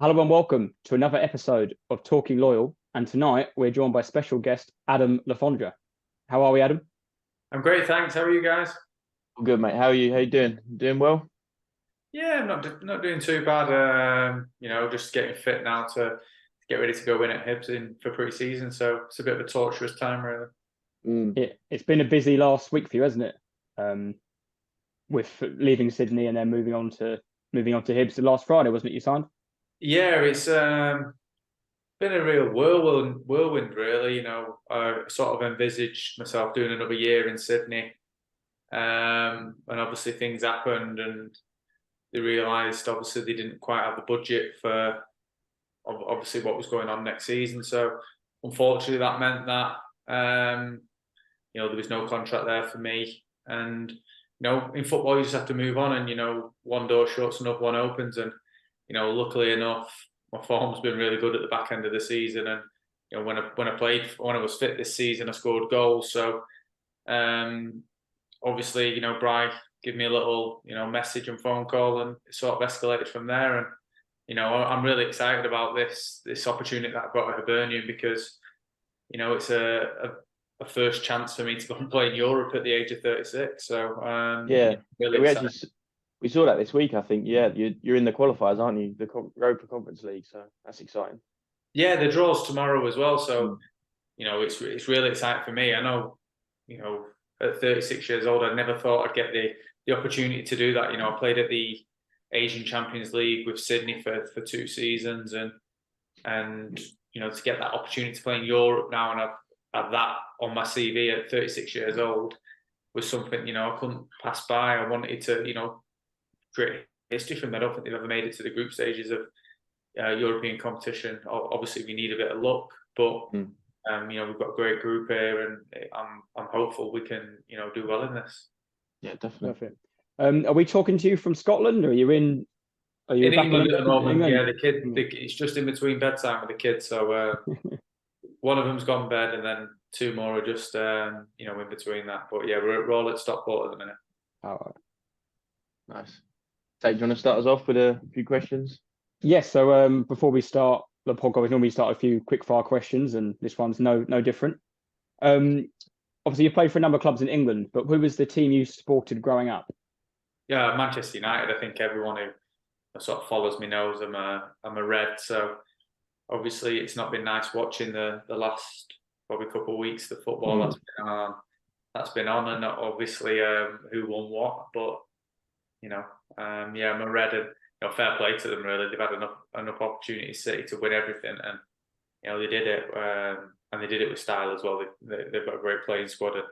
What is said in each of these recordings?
Hello and welcome to another episode of Talking Loyal. And tonight we're joined by special guest Adam Le Fondre. How are we, Adam? I'm great, thanks. How are you guys? All good, mate. How are you? How you doing? Doing well? Yeah, I'm not doing too bad. Just getting fit now to get ready to go win at Hibs in for pre-season. So it's a bit of a torturous time, really. It's been a busy last week for you, hasn't it? With leaving Sydney and then moving on to Hibs. Last Friday, wasn't it? You signed? Yeah, it's been a real whirlwind, really. I sort of envisaged myself doing another year in Sydney, and obviously things happened, and they realised obviously they didn't quite have the budget for obviously what was going on next season. So unfortunately, that meant that there was no contract there for me. And in football, you just have to move on, and one door shuts, another one opens, and luckily enough, my form's been really good at the back end of the season, and when I was fit this season, I scored goals. So obviously, Bri gave me a little message and phone call, and it sort of escalated from there. And I'm really excited about this opportunity that I've got at Hibernian, because it's a first chance for me to go and play in Europe at the age of 36. So really we saw that this week. I think you're in the qualifiers, aren't you? The Europa Conference League, so that's exciting. Yeah, the draw's tomorrow as well. So it's really exciting for me. I know at 36 years old, I never thought I'd get the opportunity to do that. I played at the Asian Champions League with Sydney for 2 seasons, and to get that opportunity to play in Europe now and have that on my CV at 36 years old was something I couldn't pass by. I wanted to create history for them. I don't think they've ever made it to the group stages of European competition. Obviously, we need a bit of luck, but we've got a great group here, and I'm hopeful we can do well in this. Yeah, definitely. Perfect. Are we talking to you from Scotland, or are you in? Are you in England at the moment? England? Yeah, it's just in between bedtime with the kids. So one of them's gone to bed, and then 2 more are just in between that. But yeah, we're all at Stockport at the minute. All right. Nice. Tate, do you want to start us off with a few questions? Yes. So before we start the podcast, we normally start a few quick fire questions, and this one's no different. Obviously, you played for a number of clubs in England, but who was the team you supported growing up? Yeah, Manchester United. I think everyone who sort of follows me knows I'm a Red. So obviously, it's not been nice watching the last probably couple of weeks the football that's been on, and obviously who won what. But I'm a Red, and fair play to them. Really, they've had enough opportunities City to win everything, and they did it, and they did it with style as well. They've got a great playing squad. And I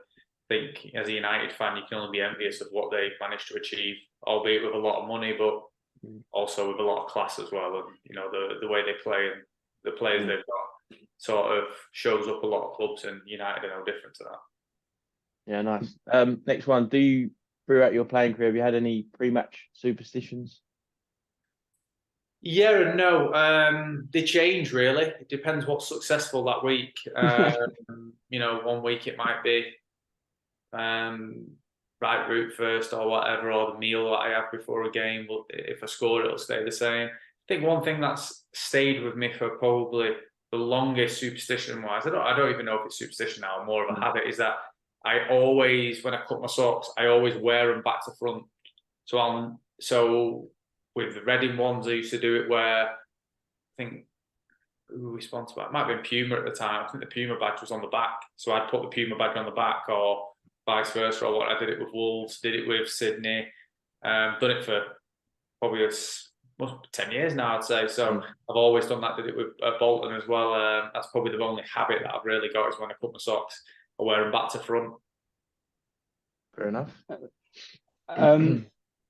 think as a United fan, you can only be envious of what they managed to achieve, albeit with a lot of money, but also with a lot of class as well. And the way they play and the players they've got sort of shows up a lot of clubs, and United are no different to that. Yeah, nice. Next one. Throughout your playing career, have you had any pre-match superstitions? Yeah and no. They change really. It depends what's successful that week. One week it might be right route first or whatever, or the meal that I have before a game. But if I score, it'll stay the same. I think one thing that's stayed with me for probably the longest, superstition-wise, I don't even know if it's superstition now, more of a habit, is that I always, when I cut my socks, I always wear them back to front. So with the Reading ones, I used to do it where, I think, who were we sponsored by? It might have been Puma at the time. I think the Puma badge was on the back. So I'd put the Puma badge on the back, or vice versa. Or what I did it with Wolves, did it with Sydney. Done it for probably 10 years now, I'd say. So I've always done that. Did it with Bolton as well. That's probably the only habit that I've really got, is when I cut my socks, I wear them back to front. Fair enough.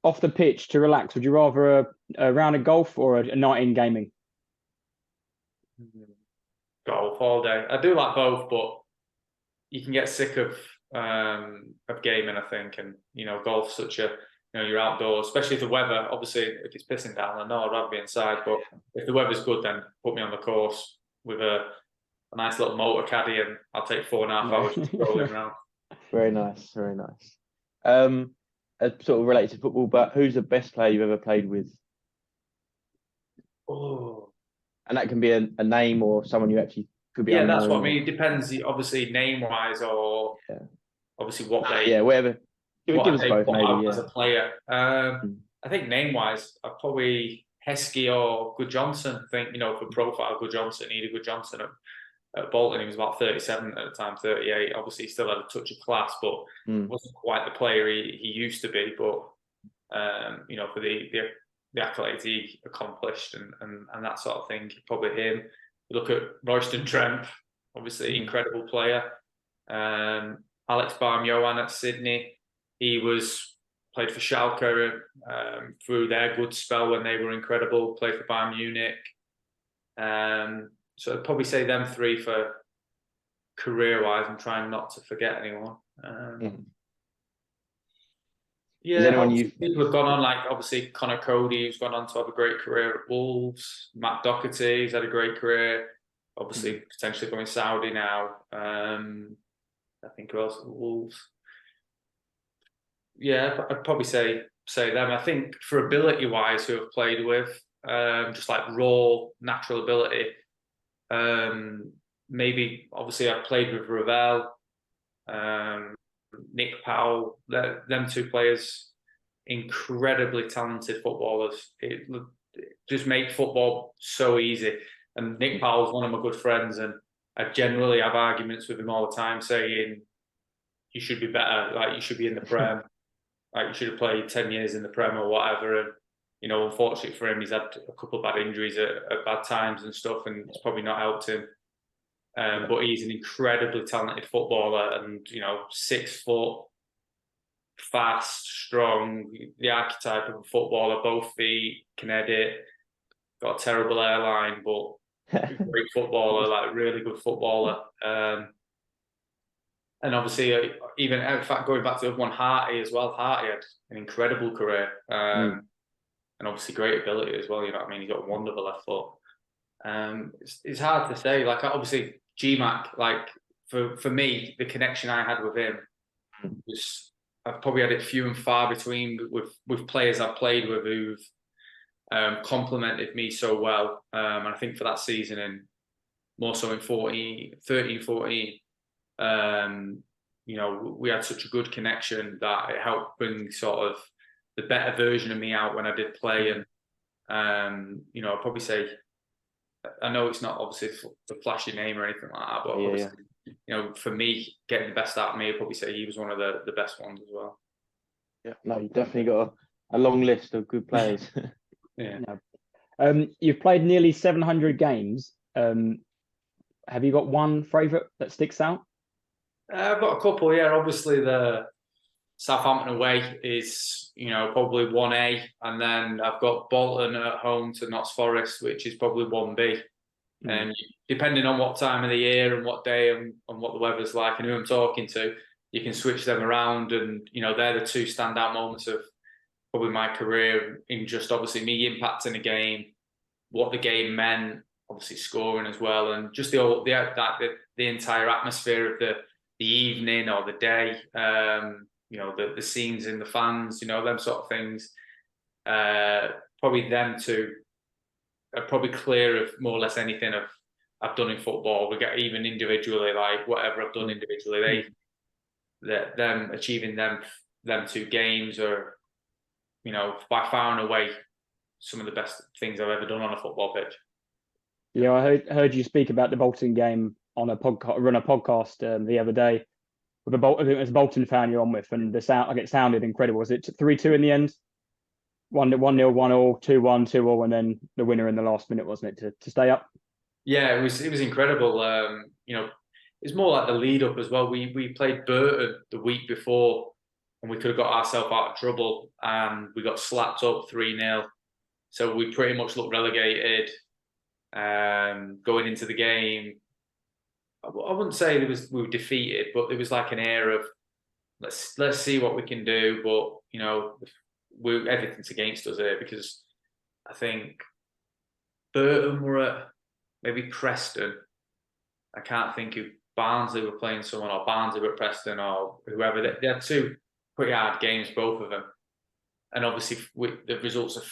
Off the pitch, to relax, would you rather a round of golf or a night in gaming? Golf all day. I do like both, but you can get sick of gaming, I think. And golf's such a you're outdoors, especially if the weather. Obviously, if it's pissing down, I know I'd rather be inside. But if the weather's good, then put me on the course with a nice little motor caddy, and I'll take 4.5 hours just rolling around. Very nice, very nice. Sort of related to football, but who's the best player you've ever played with? Oh, And that can be a name or someone you actually could be Yeah, unknown. that's what I mean. It depends, obviously, name-wise, or obviously what they whatever. Give us they both, put maybe. out Yeah. as a player. I think name-wise, I'd probably Heskey or Good Johnson. I think, for profile, Good Johnson, needed Good Johnson at Bolton. He was about 37 at the time, 38. Obviously, he still had a touch of class, but wasn't quite the player he used to be. But for the accolades he accomplished and that sort of thing, probably him. Look at Royston Tremp, obviously incredible player. Alex Barm-Johan at Sydney, he played for Schalke through their good spell when they were incredible. Played for Bayern Munich. So I'd probably say them three for career-wise. I'm trying not to forget anyone. Yeah, people have gone on, like obviously Connor Cody, who's gone on to have a great career at Wolves. Matt Doherty, who's had a great career. Obviously, potentially going Saudi now. I think who else at Wolves? Yeah, I'd probably say them. I think for ability-wise, who I've played with, just like raw natural ability. Maybe obviously I've played with Ravel. Nick Powell, them two players, incredibly talented footballers. It just make football so easy. And Nick Powell's one of my good friends, and I generally have arguments with him all the time, saying you should be better, like you should be in the Prem, like you should have played 10 years in the Prem or whatever. And unfortunately for him, he's had a couple of bad injuries at bad times and stuff, and it's probably not helped him. But he's an incredibly talented footballer, and 6 foot, fast, strong, the archetype of a footballer. Both feet, can edit, got a terrible airline, but great footballer, like really good footballer. And obviously, even in fact, going back to the other one, Harty as well. Harty had an incredible career, and obviously great ability as well. You know what I mean? He's got a wonderful left foot. It's hard to say. Like obviously GMAC, like for me, the connection I had with him was, I've probably had it few and far between with players I've played with who've complemented me so well. And I think for that season, and more so in 13, 14, we had such a good connection that it helped bring sort of the better version of me out when I did play. And I'd probably say, I know it's not obviously the flashy name or anything like that, but for me, getting the best out of me, I'd probably say he was one of the best ones as well. Yeah, no, you've definitely got a long list of good players. Yeah. You've played nearly 700 games. Have you got one favourite that sticks out? I've got a couple, yeah. Obviously, the Southampton away is, probably 1A. And then I've got Bolton at home to Notts Forest, which is probably 1B. And depending on what time of the year and what day and what the weather's like and who I'm talking to, you can switch them around. And, they're the two standout moments of probably my career, in just obviously me impacting a game, what the game meant, obviously scoring as well, and just the entire atmosphere of the evening or the day, the scenes in the fans, them sort of things. Probably them two are probably clear of more or less anything I've done in football. We get even individually, like whatever I've done individually, them achieving them two games are, by far and away some of the best things I've ever done on a football pitch. Yeah, I heard you speak about the Bolton game on a podcast the other day with I think it was a Bolton fan you're on with, and the sound, like, it sounded incredible. Was it 3-2 in the end? 1-0, 1-1, 2-1, 2-2, and then the winner in the last minute, wasn't it, to stay up? Yeah, it was incredible. It's more like the lead up as well. We played Burton the week before, and we could have got ourselves out of trouble, and we got slapped up 3-0. So we pretty much looked relegated. Going into the game, I wouldn't say we were defeated, but there was like an air of let's see what we can do. But everything's against us here, because I think Burton were at maybe Preston. I can't think if Barnsley were playing someone, or Barnsley were at Preston, or whoever. They had two pretty hard games, both of them, and obviously the results are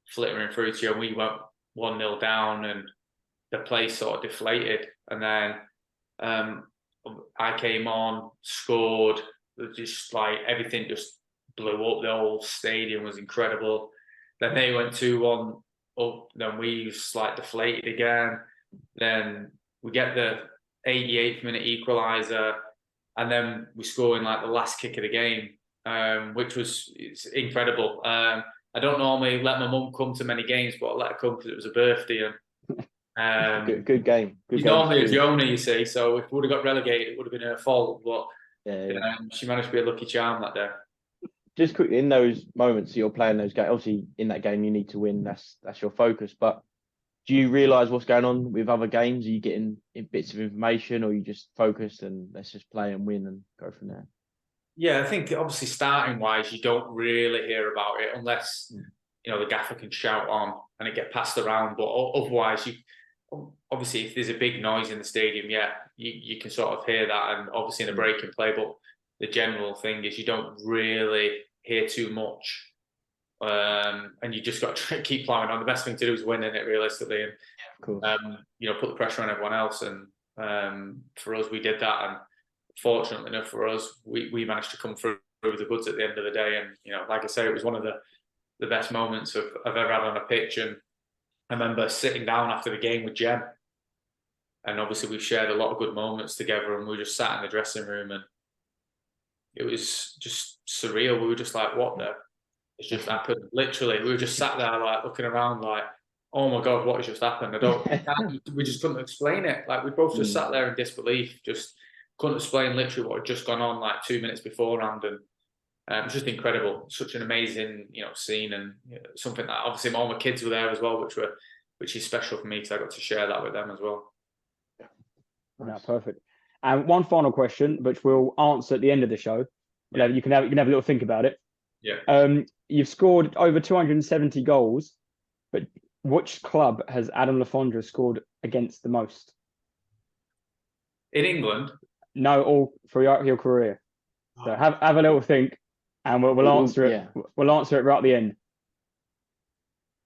flittering through to you. And we went 1-0 down, and the place sort of deflated. And then I came on, scored, just like everything just blew up. The whole stadium was incredible. Then they went 2-1 up, then we just like deflated again. Then we get the 88th minute equaliser, and then we score in like the last kick of the game, which was incredible. I don't normally let my mum come to many games, but I let her come because it was a birthday. And good game. Good she's game. normally a Jonah, you see, so if we would have got relegated, it would have been her fault. But Yeah. she managed to be a lucky charm that day. Just quickly, in those moments you're playing those games, obviously in that game you need to win. That's your focus. But do you realise what's going on with other games? Are you getting bits of information, or are you just focused and let's just play and win and go from there? Yeah, I think obviously starting wise, you don't really hear about it unless the gaffer can shout on and it get passed around. But otherwise, obviously if there's a big noise in the stadium, you can sort of hear that, and obviously in a break and play. But the general thing is you don't really hear too much, and you just got to keep plowing on. The best thing to do is winning it realistically, and of course. put the pressure on everyone else. And for us, we did that, and fortunately enough for us, we managed to come through the goods at the end of the day. And like I say, it was one of the best moments I've ever had on a pitch. And I remember sitting down after the game with Jem, and obviously we've shared a lot of good moments together, and we just sat in the dressing room, and it was just surreal. We were just like, what the? It's just happened. Literally, we were just sat there like looking around like, oh my God, what has just happened? We just couldn't explain it. Like we both just sat there in disbelief, just couldn't explain literally what had just gone on like 2 minutes beforehand. And it was just incredible. Such an amazing, scene, and something that obviously all my kids were there as well, which is special for me because I got to share that with them as well. Yeah, perfect. And one final question, which we'll answer at the end of the show. Yeah. You can have a little think about it. Yeah. You've scored over 270 goals, but which club has Adam Le Fondre scored against the most? In England? No, all throughout your career. So have a little think, and we'll answer it. Yeah. We'll answer it right at the end.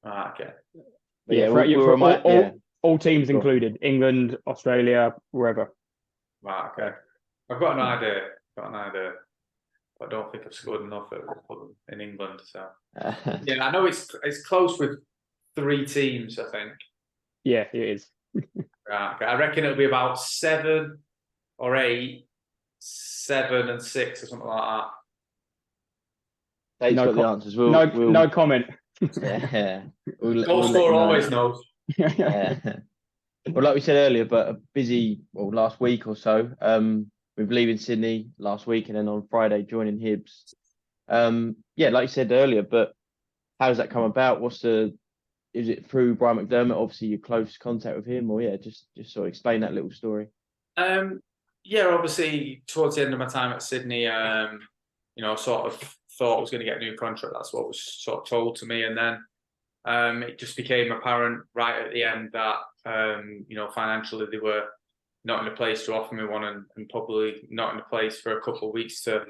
Okay. Yeah, all teams included, England, Australia, wherever. Right, okay. I've got an idea. But I don't think I've scored enough in England. So yeah, I know it's close with 3 teams, I think. Yeah, it is. Right, okay. I reckon it'll be about 7 or 8, 7 and 6 or something like that. Tate's got the answers. No comment. Yeah. Goal scorer always knows. Yeah. Well, like we said earlier, but a busy last week or so. With leaving Sydney last week, and then on Friday joining Hibs. Yeah, like you said earlier, but how does that come about? Is it through Brian McDermott? Obviously, you're close contact with him, or just sort of explain that little story. Yeah, obviously towards the end of my time at Sydney, sort of thought I was going to get a new contract. That's what was sort of told to me, and then it just became apparent right at the end that financially they were not in a place to offer me one, and probably not in a place for a couple of weeks to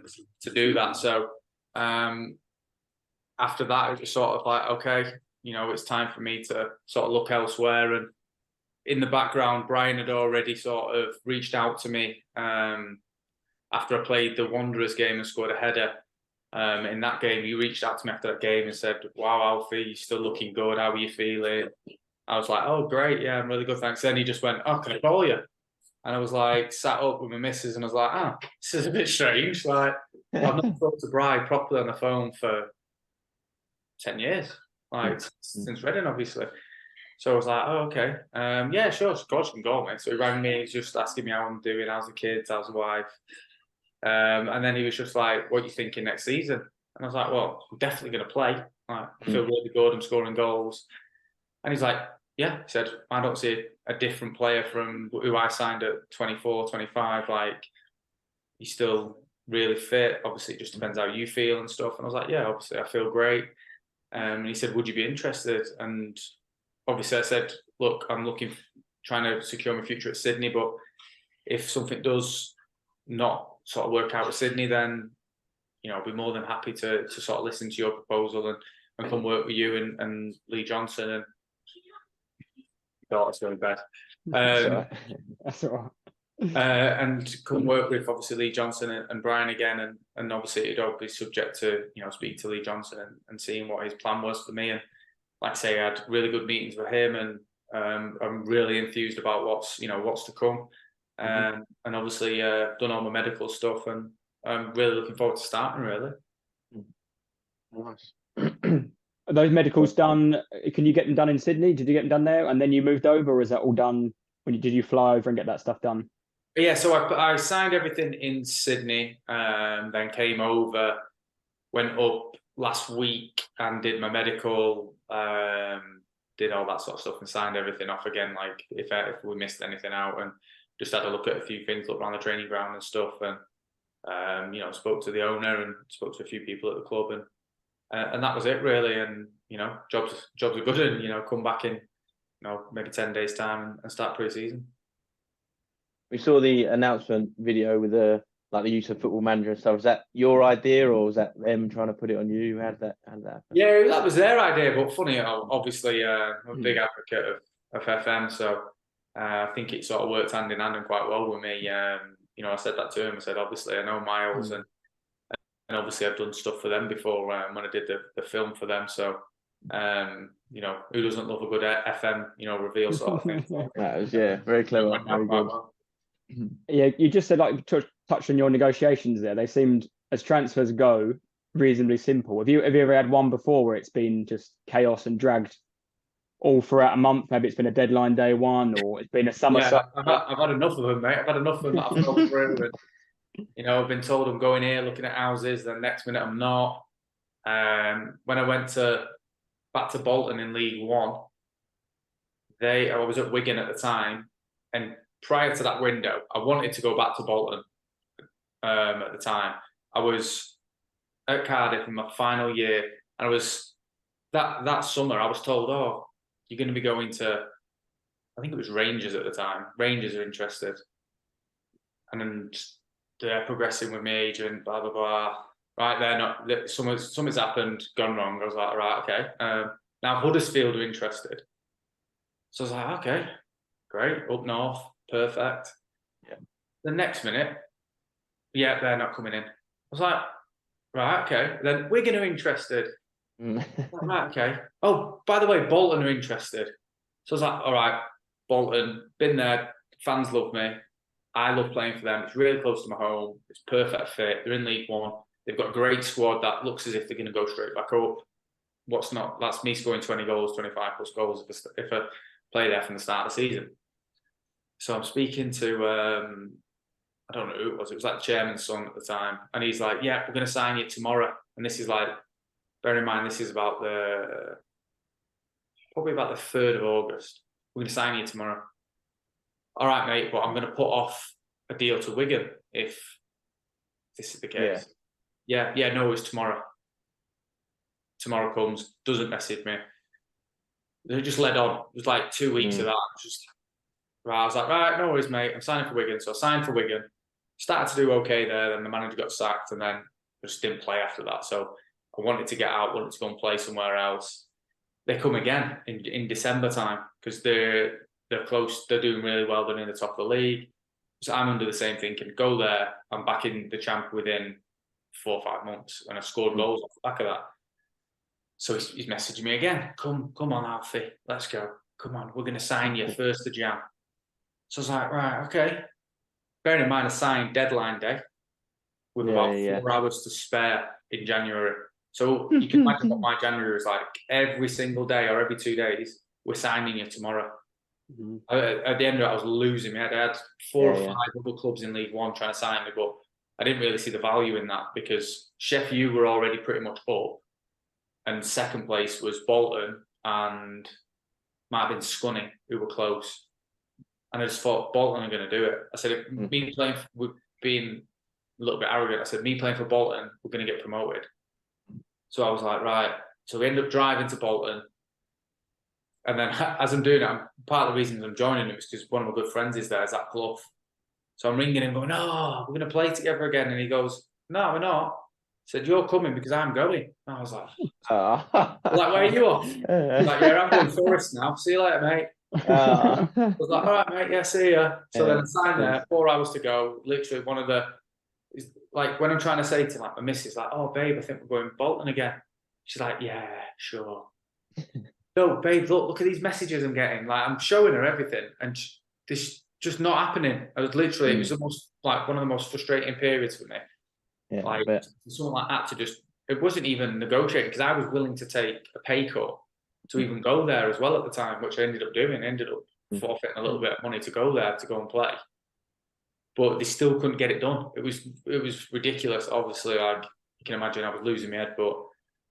do that. So after that, it was sort of like, okay, it's time for me to sort of look elsewhere. And in the background, Brian had already sort of reached out to me after I played the Wanderers game and scored a header. In that game, he reached out to me after that game and said, wow, Alfie, you're still looking good. How are you feeling? I was like, oh, great. Yeah, I'm really good. Thanks. Then he just went, oh, can I call you? And I was like, sat up with my missus, and I was like, this is a bit strange. Like, I've not talked to Brian properly on the phone for 10 years, like since Reading, obviously. So I was like, oh, okay. Yeah, sure. Of course you can go, mate. So he rang me, he's just asking me how I'm doing, how's the kids, how's the wife. And then he was just like, what are you thinking next season? And I was like, well, I'm definitely going to play. Like, I feel really good. I'm scoring goals. And he's like, yeah, he said, I don't see a different player from who I signed at 24, 25. Like, he's still really fit. Obviously, it just depends how you feel and stuff. And I was like, yeah, obviously, I feel great. And he said, would you be interested? And obviously, I said, look, I'm trying to secure my future at Sydney. But if something does not sort of work out with Sydney, then, I'll be more than happy to sort of listen to your proposal and come work with you and Lee Johnson. And daughter's going to bed. That's all right. And couldn't work with obviously Lee Johnson and Brian again, and obviously it'd all be subject to speaking to Lee Johnson and seeing what his plan was for me. And like I say, I had really good meetings with him, and I'm really enthused about what's to come. And obviously done all my medical stuff, and I'm really looking forward to starting. Really. Nice. Are those medicals done? Can you get them done in Sydney? Did you get them done there, and then you moved over, or is that all done did you fly over and get that stuff done? Yeah, so I signed everything in Sydney, then came over, went up last week and did my medical, did all that sort of stuff and signed everything off again, like if we missed anything out, and just had a look at a few things, looked around the training ground and stuff, and spoke to the owner and spoke to a few people at the club, and that was it really. And jobs are good, and come back in maybe 10 days time and start pre-season. We saw the announcement video with the use of Football Manager and stuff. Was that your idea, or was that them trying to put it on you? How did that happen? Yeah, that was their idea. But funny, obviously, I'm a big advocate of FM, so I think it sort of worked hand in hand and quite well with me. I said that to him. I said, obviously, I know Miles, and obviously I've done stuff for them before when I did the film for them. So, who doesn't love a good FM, reveal sort of thing? That was very clever. Very good. Yeah, you just said touched on your negotiations there. They seemed, as transfers go, reasonably simple. Have you ever had one before where it's been just chaos and dragged all throughout a month? Maybe it's been a deadline day one, or it's been a summer. Yeah, I've had enough of them, mate. I've had enough of them that I've gone through. And, I've been told I'm going here, looking at houses. Then next minute I'm not. When I went back to Bolton in League One, I was at Wigan at the time, and prior to that window, I wanted to go back to Bolton. At the time, I was at Cardiff in my final year, and I was that summer. I was told, "Oh, you're going to be going to," I think it was Rangers at the time. Rangers are interested, and they're progressing with my agent. Blah blah blah. Right, they're not. Something's happened, gone wrong. I was like, right, okay. Now Huddersfield are interested, so I was like, okay, great, up north. Perfect. Yeah. The next minute, they're not coming in. I was like, right, okay. Then Wigan are interested. Right, okay. Oh, by the way, Bolton are interested. So I was like, all right, Bolton, been there. Fans love me. I love playing for them. It's really close to my home. It's perfect fit. They're in League One. They've got a great squad that looks as if they're going to go straight back up. That's me scoring 20 goals, 25 plus goals if I play there from the start of the season. So I'm speaking to, I don't know who it was. It was like the chairman's son at the time. And he's like, yeah, we're going to sign you tomorrow. And this is like, bear in mind, this is probably about the 3rd of August. We're going to sign you tomorrow. All right, mate, but I'm going to put off a deal to Wigan if this is the case. Yeah, no, it was tomorrow. Tomorrow comes, doesn't message me. They just led on. It was like 2 weeks of that. Right, I was like, right, no worries, mate. I'm signing for Wigan. So I signed for Wigan. Started to do okay there. Then the manager got sacked, and then just didn't play after that. So I wanted to get out, wanted to go and play somewhere else. They come again in December time because they're close. They're doing really well. They're in the top of the league. So I'm under the same thinking. Go there. I'm back in the champ within 4 or 5 months, and I scored goals off the back of that. So he's messaging me again. Come on, Alfie. Let's go. Come on. We're going to sign you 1st of Jan. So I was like, right, okay. Bearing in mind, I signed deadline day with about 4 hours to spare in January. So you can imagine what my January was like. Every single day or every 2 days, we're signing you tomorrow. At the end of it, I was losing my head. I had 4 or 5 other clubs in League One trying to sign me, but I didn't really see the value in that because Sheffield U were already pretty much up. And second place was Bolton and might have been Scunny, who were close. And I just thought, Bolton are going to do it. I said, me playing, being a little bit arrogant, I said, me playing for Bolton, we're going to get promoted. So I was like, right. So we ended up driving to Bolton. And then as I'm doing it, part of the reasons I'm joining them is because one of my good friends is there, Zach Clough. So I'm ringing him going, no, we're going to play together again. And he goes, no, we're not. I said, you're coming because I'm going. And I was like, like, where are you off? Like, yeah, I'm going Forest now. See you later, mate. Ah. I was like, all right, mate, yeah, see ya. So then I signed Yeah. there, 4 hours to go. Literally, one of the, like, when I'm trying to say to like my missus, like, oh, babe, I think we're going Bolton again. She's like, yeah, sure. No, babe, look at these messages I'm getting. Like, I'm showing her everything, and this just not happening. I was literally, it was the most, like, one of the most frustrating periods for me. Yeah, I Like, bet. something like that to just, it wasn't even negotiating because I was willing to take a pay cut to even go there as well at the time, which I ended up doing. I ended up forfeiting a little bit of money to go there to go and play, but they still couldn't get it done. It was ridiculous. Obviously, like you can imagine, I was losing my head. But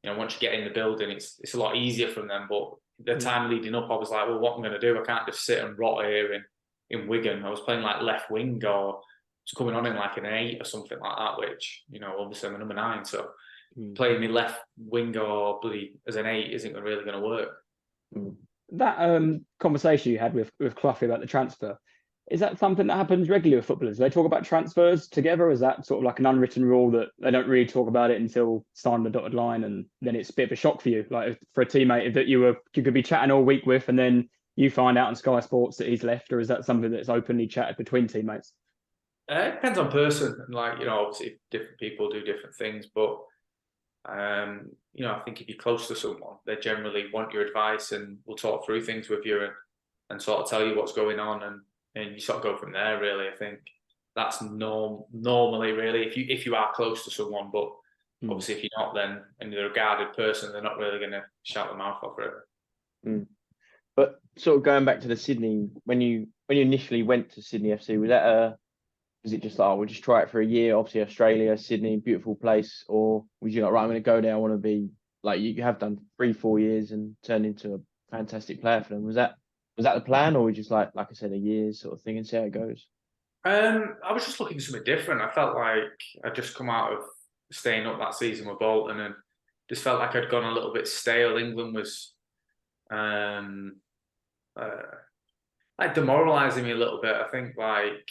you know, once you get in the building, it's a lot easier from them. But the time leading up, I was like, well, what I'm going to do? I can't just sit and rot here in Wigan. I was playing like left wing or was coming on in like an 8 or something like that, which, you know, obviously I'm a number 9, so playing me left wing or bloody as an 8 isn't really going to work. That conversation you had with Cloughy about the transfer, is that something that happens regularly with footballers? Do they talk about transfers together? Or is that sort of like an unwritten rule that they don't really talk about it until signing the dotted line, and then it's a bit of a shock for you, like for a teammate that you could be chatting all week with, and then you find out on Sky Sports that he's left? Or is that something that's openly chatted between teammates? It depends on person, and like, you know, obviously different people do different things, but you know, I think if you're close to someone, they generally want your advice and will talk through things with you and sort of tell you what's going on, and you sort of go from there. Really, I think that's normally really if you are close to someone, but obviously if you're not, then and you're a guarded person, they're not really going to shout their mouth off forever. But sort of going back to the Sydney, when you initially went to Sydney FC, was it just like, oh, we'll just try it for a year? Obviously, Australia, Sydney, beautiful place. Or was you like, right, I'm going to go there. I want to be like you have done 3-4 years and turned into a fantastic player for them. Was that the plan, or was just like I said, a year sort of thing and see how it goes? I was just looking for something different. I felt like I'd just come out of staying up that season with Bolton and just felt like I'd gone a little bit stale. England was like demoralising me a little bit. I think like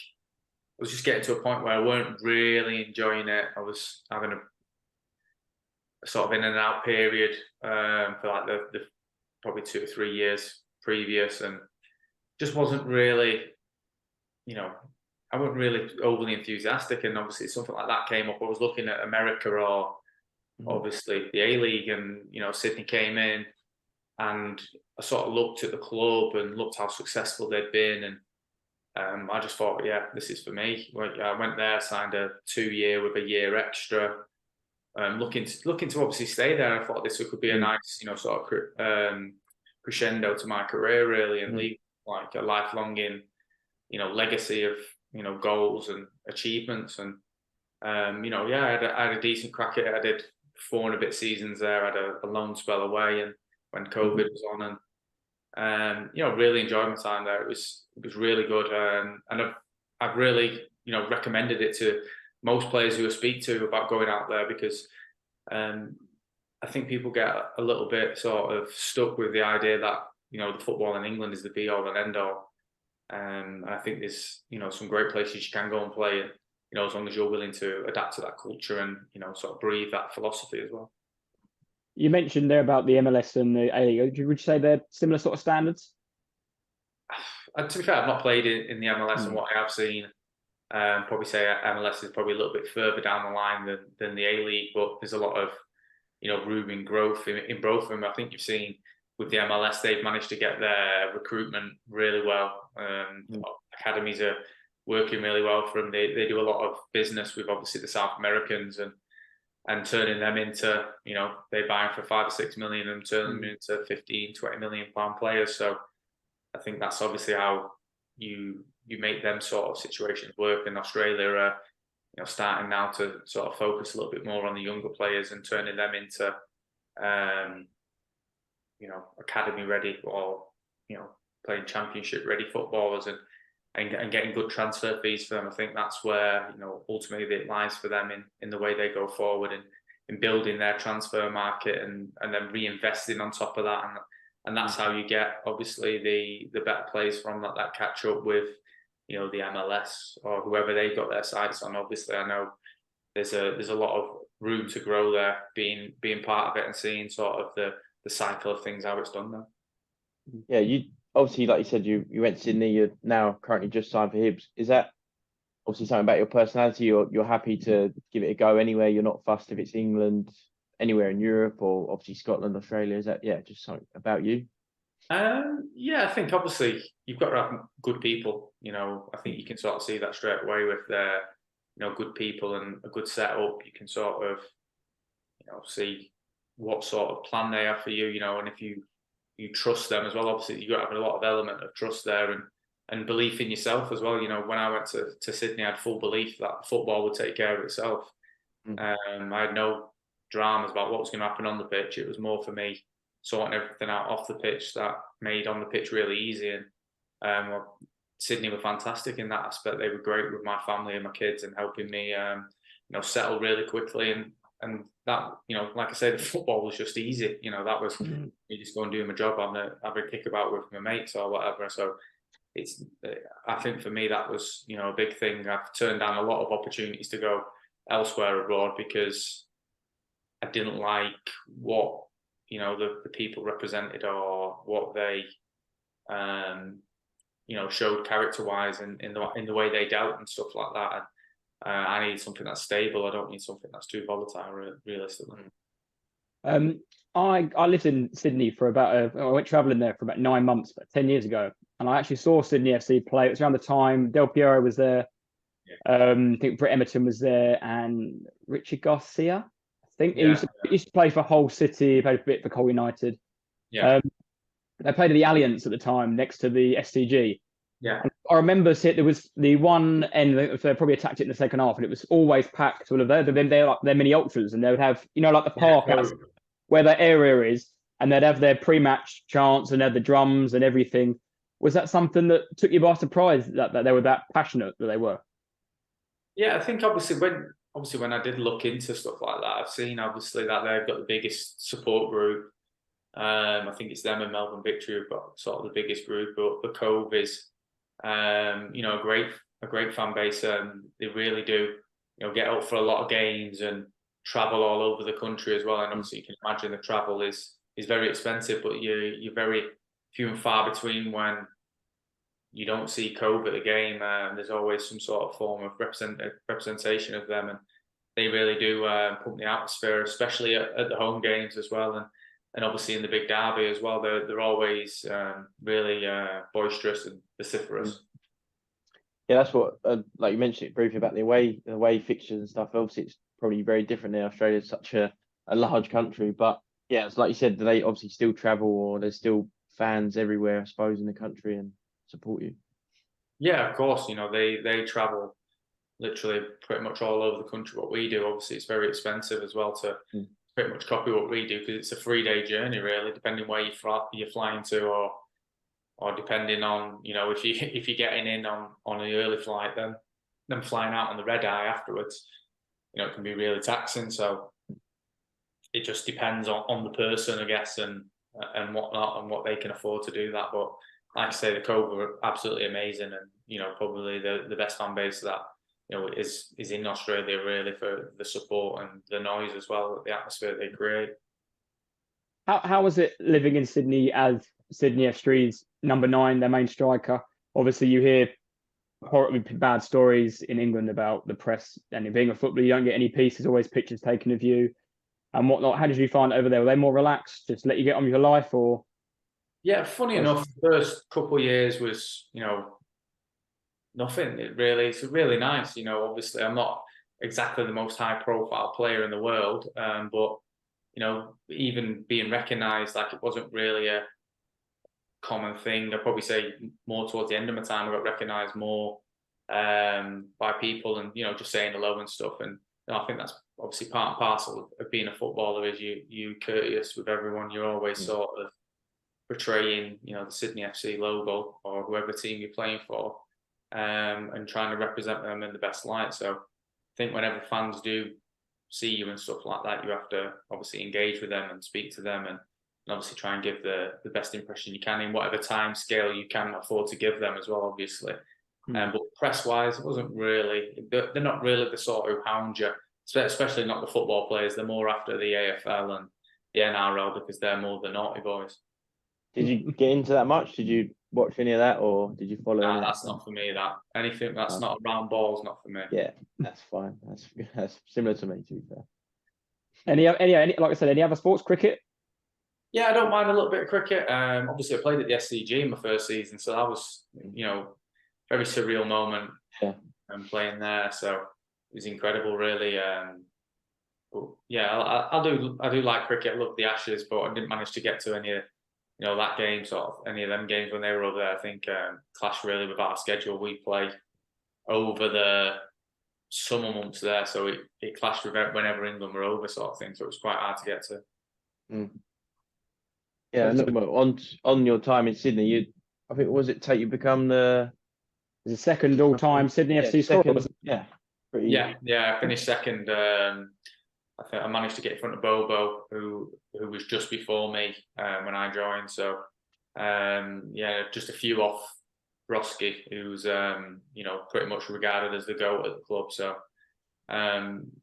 I was just getting to a point where I weren't really enjoying it. I was having a sort of in and out period for like the probably 2 or 3 years previous, and just wasn't really, you know, I wasn't really overly enthusiastic. And obviously something like that came up. I was looking at America or obviously the A-League, and you know, Sydney came in, and I sort of looked at the club and looked how successful they'd been, and I just thought, yeah, this is for me. I went there, signed a 2-year with a year extra, looking to obviously stay there. I thought this could be a nice, you know, sort of crescendo to my career, really, and leave like a lifelong you know, legacy of, you know, goals and achievements. And you know, yeah, I had a decent crack at it. I did 4 and a bit seasons there. I had a loan spell away, and when COVID was on, and you know, really enjoyed my time there. It was really good, and I've really, you know, recommended it to most players who I speak to about going out there, because I think people get a little bit sort of stuck with the idea that, you know, the football in England is the be all and end all. And I think there's, you know, some great places you can go and play, and you know, as long as you're willing to adapt to that culture and, you know, sort of breathe that philosophy as well. You mentioned there about the MLS and the A-League. Would you say they're similar sort of standards? To be fair, I've not played in the MLS, and what I have seen, probably say MLS is probably a little bit further down the line than the A-League, but there's a lot of, you know, room in growth in both of them. I think you've seen with the MLS, they've managed to get their recruitment really well. Academies are working really well for them. They do a lot of business with obviously the South Americans, and turning them into, you know, they buy them for 5 or 6 million and turn them into 15-20 million pound players. So I think that's obviously how you make them sort of situations work. And Australia are, you know, starting now to sort of focus a little bit more on the younger players and turning them into, you know, academy ready, or, you know, playing championship ready footballers, and getting good transfer fees for them. I think that's where, you know, ultimately it lies for them in the way they go forward, and in building their transfer market, and then reinvesting on top of that. And that's how you get obviously the better players from that catch up with, you know, the MLS or whoever they got their sights on. Obviously, I know there's a lot of room to grow there, being part of it and seeing sort of the cycle of things, how it's done now. Yeah, obviously, like you said, you went to Sydney. You're now currently just signed for Hibs. Is that obviously something about your personality? You're happy to give it a go anywhere. You're not fussed if it's England, anywhere in Europe, or obviously Scotland, Australia. Is that just something about you? Yeah, I think obviously you've got to have good people. I think you can sort of see that straight away with their, good people and a good setup. You can sort of, see what sort of plan they have for you. And if you trust them as well. Obviously, you've got to have a lot of element of trust there and belief in yourself as well. When I went to Sydney, I had full belief that football would take care of itself. I had no dramas about what was going to happen on the pitch. It was more for me sorting everything out off the pitch that made on the pitch really easy. And Sydney were fantastic in that aspect. They were great with my family and my kids and helping me, settle really quickly. And that, like I said, the football was just easy. That was me just go and do my job, have a kick about with my mates or whatever. So I think for me that was, a big thing. I've turned down a lot of opportunities to go elsewhere abroad because I didn't like what the people represented or what they showed character-wise and in the way they dealt and stuff like that. And I need something that's stable. I don't need something that's too volatile, realistically. I lived in Sydney for I went travelling there for about 9 months, about 10 years ago, and I actually saw Sydney FC play. It was around the time Del Piero was there. I think Brett Emerton was there, and Richard Garcia. I think he used to play for Hull City, he played a bit for Hull United. They played at the Allianz at the time, next to the SCG. Yeah. And I remember there was the one end, they probably attacked it in the second half, and it was always packed full of they're like their mini ultras, and they would have, like the park where that area is, and they'd have their pre-match chants and have the drums and everything. Was that something that took you by surprise that they were that passionate that they were? Yeah, I think obviously when I did look into stuff like that, I've seen obviously that they've got the biggest support group. I think it's them and Melbourne Victory have got sort of the biggest group, but the Cove is, a great fan base. They really do, get out for a lot of games and travel all over the country as well. And obviously you can imagine the travel is very expensive, but you're very few and far between when you don't see Cove at the game. There's always some sort of form of representation of them, and they really do pump the atmosphere, especially at the home games as well, and obviously in the big derby as well. They're always really boisterous and vociferous. Yeah, that's what, like you mentioned it briefly about the away fixtures and stuff. Obviously, it's probably very different in Australia. It's such a large country, but yeah, it's like you said, they obviously still travel, or there's still fans everywhere, I suppose, in the country and support you. Yeah, of course. They travel literally pretty much all over the country. What we do, obviously, it's very expensive as well to pretty much copy what we do, because it's a 3-day journey, really, depending where you're flying to, or depending on if you're getting in on an early flight, then flying out on the red eye afterwards, it can be really taxing. So it just depends on the person, I guess, and whatnot, and what they can afford to do that. But like I say, the Cove are absolutely amazing, and probably the best fan base that is in Australia, really, for the support and the noise as well, the atmosphere they create. How was it living in Sydney as Sydney FC's number 9, their main striker? Obviously, you hear horribly bad stories in England about the press, and being a footballer, you don't get any peace. There's always pictures taken of you and whatnot. How did you find it over there? Were they more relaxed, just let you get on with your life, or? Yeah, funny enough, the first couple of years was, nothing. It's really nice. Obviously, I'm not exactly the most high-profile player in the world, but even being recognised, like, it wasn't really a common thing. I'd probably say more towards the end of my time, I got recognised more by people, and just saying hello and stuff. And I think that's obviously part and parcel of being a footballer, is you courteous with everyone. You're always sort of portraying, the Sydney FC logo or whoever team you're playing for, and trying to represent them in the best light. So I think whenever fans do see you and stuff like that, you have to obviously engage with them and speak to them, and obviously try and give the best impression you can in whatever time scale you can afford to give them as well, obviously. But press-wise, it wasn't really, they're not really the sort who hound you, especially not the football players. They're more after the AFL and the NRL, because they're more the naughty boys. Did you get into that much? Did you watch any of that, or did you follow? Nah, any? that's not for me. That anything that's not a round ball is not for me. Yeah, that's fine. That's similar to me, to be fair. Any like I said, any other sports? Cricket? Yeah, I don't mind a little bit of cricket. Obviously, I played at the SCG in my first season, so that was, very surreal moment. Yeah. Playing there, so it was incredible, really. But yeah, I do like cricket. I love the Ashes, but I didn't manage to get to any of, that game, sort of any of them games when they were over there. I think clashed really with our schedule. We play over the summer months there, so it clashed with whenever England were over, sort of thing. So it was quite hard to get to. Mm. Yeah, and look, on your time in Sydney, I think, was it Tate, you become the second all-time Sydney FC scorer? Yeah. Yeah, I finished second. I think I managed to get in front of Bobo, who was just before me when I joined. So just a few off Broski, who's pretty much regarded as the GOAT at the club. So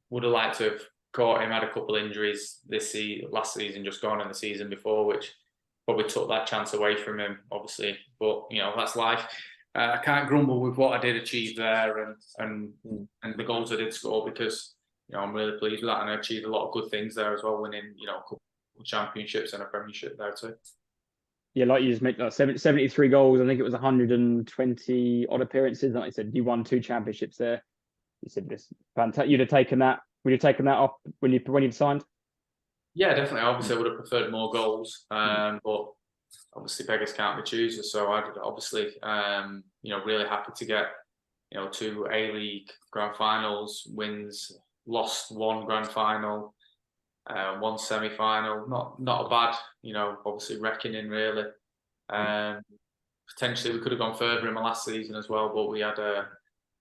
would have liked to have caught him. Had a couple injuries last season, just gone in the season before, which probably took that chance away from him, obviously. But that's life. I can't grumble with what I did achieve there and the goals I did score, because I'm really pleased with that, and I achieved a lot of good things there as well, winning a couple of championships and a premiership there too. Yeah, like you just made 73 goals. I think it was 120 odd appearances. Like you said, you won 2 championships there. You said this fantastic. You'd have taken that. Would you have taken that up when you signed? Yeah, definitely. Obviously, I would have preferred more goals, but obviously beggars can't be choosers. So I'd obviously, really happy to get 2 A-League grand finals wins. Lost 1 grand final, 1 semi-final. Not a bad, obviously reckoning really. Potentially we could have gone further in the last season as well, but we had a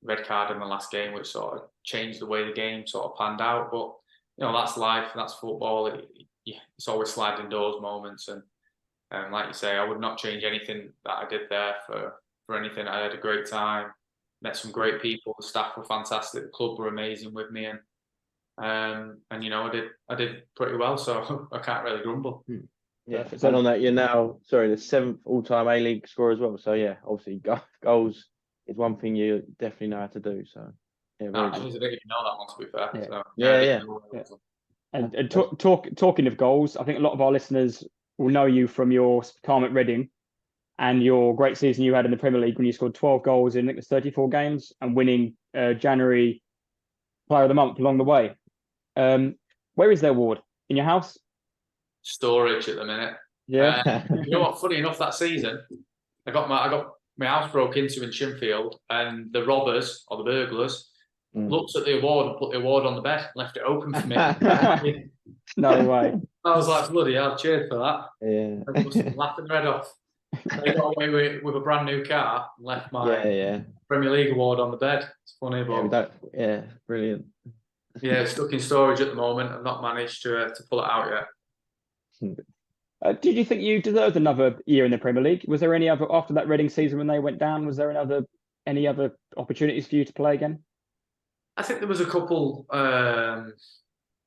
red card in the last game, which sort of changed the way the game sort of panned out. But that's life, that's football. It's always sliding doors moments, and like you say, I would not change anything that I did there for anything. I had a great time, met some great people. The staff were fantastic. The club were amazing with me, and I did pretty well, so I can't really grumble. Yeah, and on that, you're now the 7th all-time A-League scorer as well. So yeah, obviously goals is one thing you definitely know how to do. So yeah, I didn't even know that one, to be fair. Yeah. So, And talking of goals, I think a lot of our listeners will know you from your time at Reading and your great season you had in the Premier League when you scored 12 goals in, I think it was 34 games, and winning January Player of the Month along the way. Where is the award? In your house? Storage at the minute. Yeah. You know what? Funny enough, that season, I got my house broke into in Shinfield, and the robbers or the burglars looked at the award and put the award on the bed, left it open for me. No way. I was like, bloody hell, cheers for that. Yeah. I must have been laughing their head off. They got away with a brand new car and left my Premier League award on the bed. It's funny, but brilliant. Yeah, it's stuck in storage at the moment. I've not managed to pull it out yet. Did you think you deserved another year in the Premier League? Was there any other, after that Reading season when they went down, was there any other opportunities for you to play again? I think there was a couple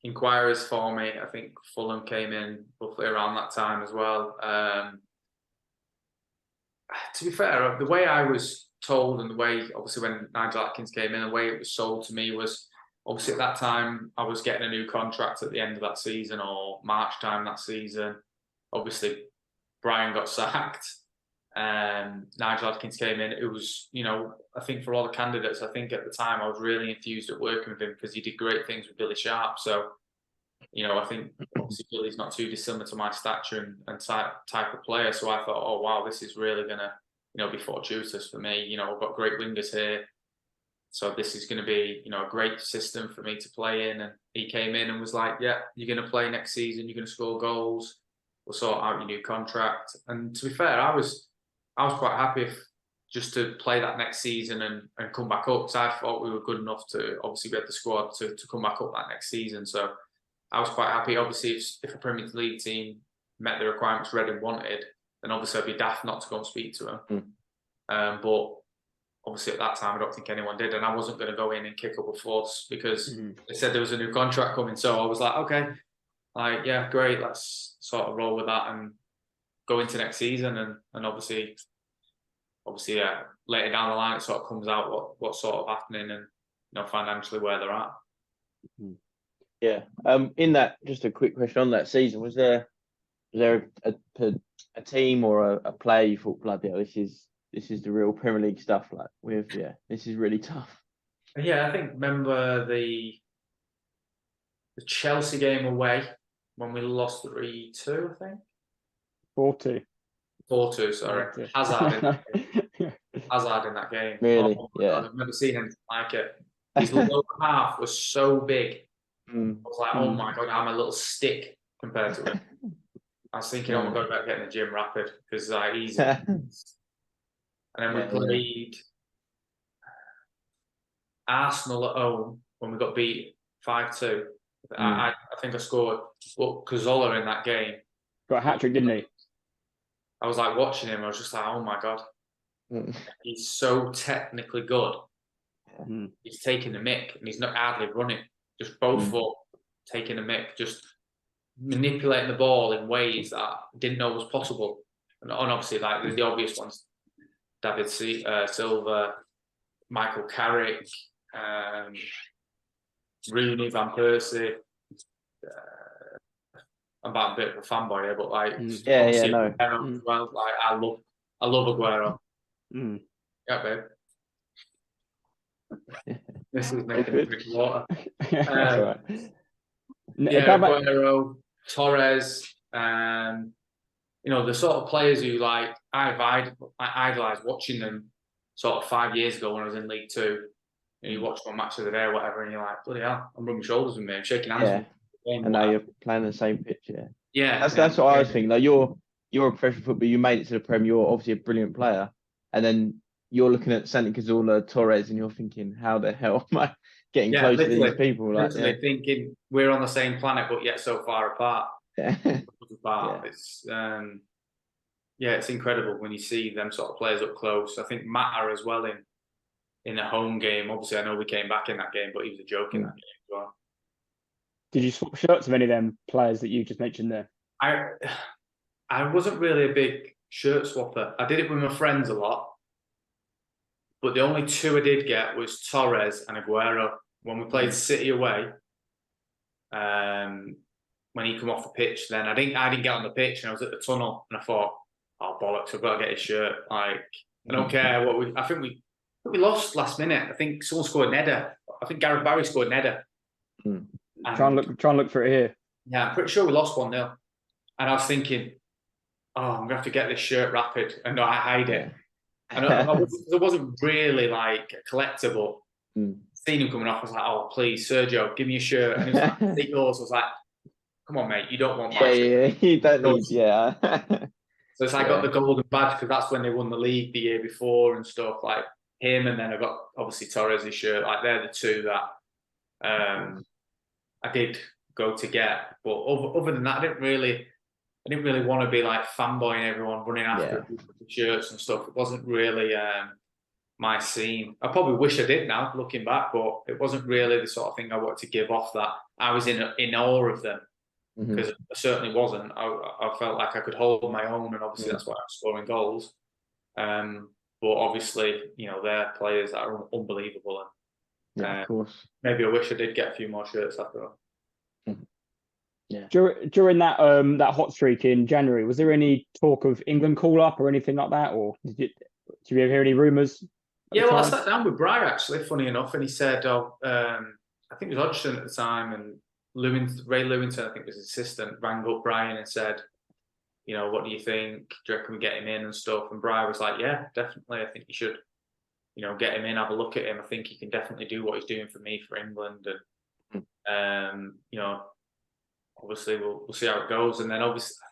inquiries for me. I think Fulham came in roughly around that time as well. To be fair, the way I was told and the way, obviously, when Nigel Atkins came in, the way it was sold to me was, obviously, at that time, I was getting a new contract at the end of that season or March time that season. Obviously, Brian got sacked. Nigel Atkins came in. It was, I think for all the candidates, I think at the time I was really enthused at working with him because he did great things with Billy Sharp. So, I think obviously Billy's not too dissimilar to my stature and type of player. So I thought, oh wow, this is really gonna, be fortuitous for me. I've got great wingers here. So this is going to be, a great system for me to play in. And he came in and was like, yeah, you're going to play next season. You're going to score goals. We'll sort out your new contract. And to be fair, I was quite happy just to play that next season and come back up. Because I thought we were good enough to, obviously, we had the squad to come back up that next season. So I was quite happy. Obviously, if a Premier League team met the requirements Reading wanted, then obviously I'd be daft not to go and speak to them. But obviously at that time, I don't think anyone did. And I wasn't going to go in and kick up a fuss because they said there was a new contract coming. So I was like, okay, yeah, great. Let's sort of roll with that and go into next season. And obviously obviously, yeah, later down the line, it sort of comes out what's sort of happening and financially where they're at. Yeah. In that, just a quick question on that season, was there a team or a player you thought, bloody hell, this is the real Premier League stuff? Like this is really tough. Yeah, I think remember the Chelsea game away when we lost 3-2, I think. 4-2. 4-2, sorry. Hazard in that game. Hazard in that game. Really? God, I've never seen anything like it. His lower half was so big. I was like, oh my God, I'm a little stick compared to him. I was thinking, oh my God, about getting the gym rapid because he's. And then we played Arsenal at home when we got beat 5-2. I think I scored Cazorla in that game. Got a hat trick, didn't he? I was like watching him. I was just like, oh my God, he's so technically good. He's taking the mick and he's not hardly running. Just both foot taking the mick, just manipulating the ball in ways that I didn't know was possible. And obviously, like the obvious ones, David Silva, Michael Carrick, Rooney, Van Persie. I'm about a bit of a fanboy here, but like, Aguero as well. Like, I love Aguero. Yeah, babe. This is making me drink water. Right. Aguero, Torres, the sort of players who like I idolised watching them sort of 5 years ago when I was in League Two. And you watch one match of the day or whatever, and you're like, bloody hell, I'm rubbing shoulders with me, I'm shaking hands with me. And now you're playing the same pitch, Yeah. That's what I was thinking. Like you're a professional footballer, you made it to the Prem, you're obviously a brilliant player, and then you're looking at Santi Cazorla, Torres, and you're thinking, how the hell am I getting close to these people? Like, thinking we're on the same planet, but yet so far apart. It's it's incredible when you see them sort of players up close. I think Mata as well in a home game. Obviously, I know we came back in that game, but he was a joke in that game as well. Did you swap shirts with any of them players that you just mentioned there? I wasn't really a big shirt swapper. I did it with my friends a lot. But the only two I did get was Torres and Aguero. When we played City away, when he come off the pitch, then I didn't get on the pitch, and I was at the tunnel, and I thought, oh bollocks, I've got to get his shirt. Like, I don't care what I think we lost last minute. I think someone scored an header. I think Gareth Barry scored an header. Try and look for it here. Yeah, I'm pretty sure we lost 1-0. And I was thinking, oh, I'm gonna have to get this shirt rapid and not hide it. And it wasn't really like a collectible. Seeing him coming off, I was like, oh, please, Sergio, give me a shirt. And he was like, take yours. I was like, come on, mate, you don't want my shirt. You don't need, So it's like I got the golden badge because that's when they won the league the year before and stuff, like him. And then I got, obviously, Torres' shirt. Like, they're the two that I did go to get. But other than that, I didn't really want to be like fanboying everyone running after the shirts and stuff. It wasn't really my scene. I probably wish I did now, looking back, but it wasn't really the sort of thing I wanted to give off. That I was in awe of them, because I certainly wasn't. I felt like I could hold my own, and obviously that's why I'm scoring goals. But obviously, they're players that are unbelievable, and of course, maybe I wish I did get a few more shirts after all. Yeah. During that hot streak in January, was there any talk of England call up or anything like that, or did you ever hear any rumours? Yeah, well, I sat down with Bry actually, funny enough, and he said, I think it was Hodgson at the time, and Ray Lewington, I think was his assistant, rang up Brian and said, what do you think? Do you reckon we get him in and stuff? And Brian was like, yeah, definitely. I think you should, get him in, have a look at him. I think he can definitely do what he's doing for me for England, and obviously we'll see how it goes. And then obviously I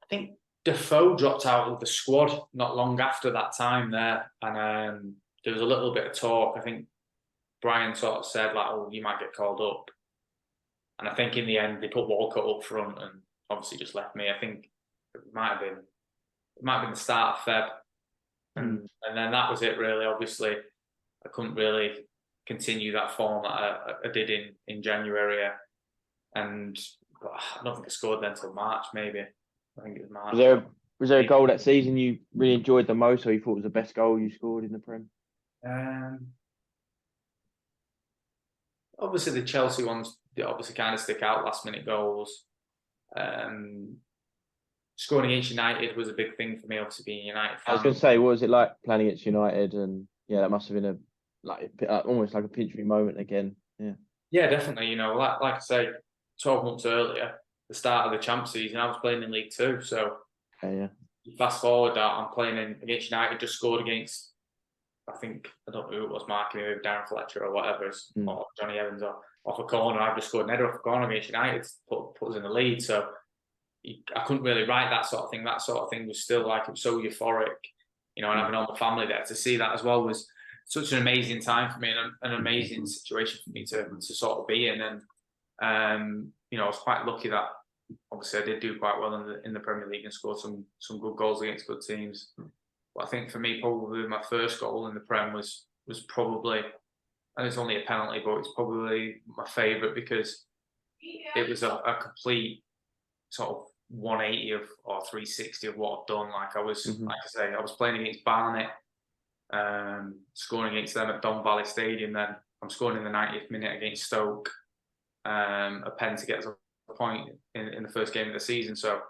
think Defoe dropped out of the squad not long after that time there, and there was a little bit of talk. I think Brian sort of said like, "Oh, you might get called up," and I think in the end they put Walcott up front and obviously just left me. I think it might have been the start of Feb, and then that was it really. Obviously, I couldn't really continue that form that I did in January, and I don't think I scored then until March maybe. I think it was March. Was there a goal that season you really enjoyed the most, or you thought was the best goal you scored in the Prem? Obviously the Chelsea ones, they obviously kind of stick out, last minute goals. Scoring against United was a big thing for me, obviously being a United fan. I was going to say, what was it like playing against United? And yeah, that must have been almost like a pinch me moment again. Yeah. Yeah, definitely. You know, like I say, 12 months earlier, the start of the champ season, I was playing in League Two. So Yeah. you fast forward that, I'm playing against United, just scored against, I don't know who it was marking me, Darren Fletcher or whatever, or Johnny Evans, or off a corner. I've just scored an header off a corner against United, put us in the lead. So I couldn't really write that sort of thing. That sort of thing was still like, it was so euphoric, you know, and having all my family there to see that as well was such an amazing time for me, and an amazing situation for me to sort of be in. And you know, I was quite lucky that obviously I did do quite well in the Premier League and scored some good goals against good teams. But I think for me, probably my first goal in the Prem was probably, and it's only a penalty, but it's probably my favourite because it was a complete sort of 180 or 360 of what I've done. Like I was, like I say, I was playing against Barnet, scoring against them at Don Valley Stadium. Then I'm scoring in the 90th minute against Stoke, a pen to get us a point in the first game of the season. So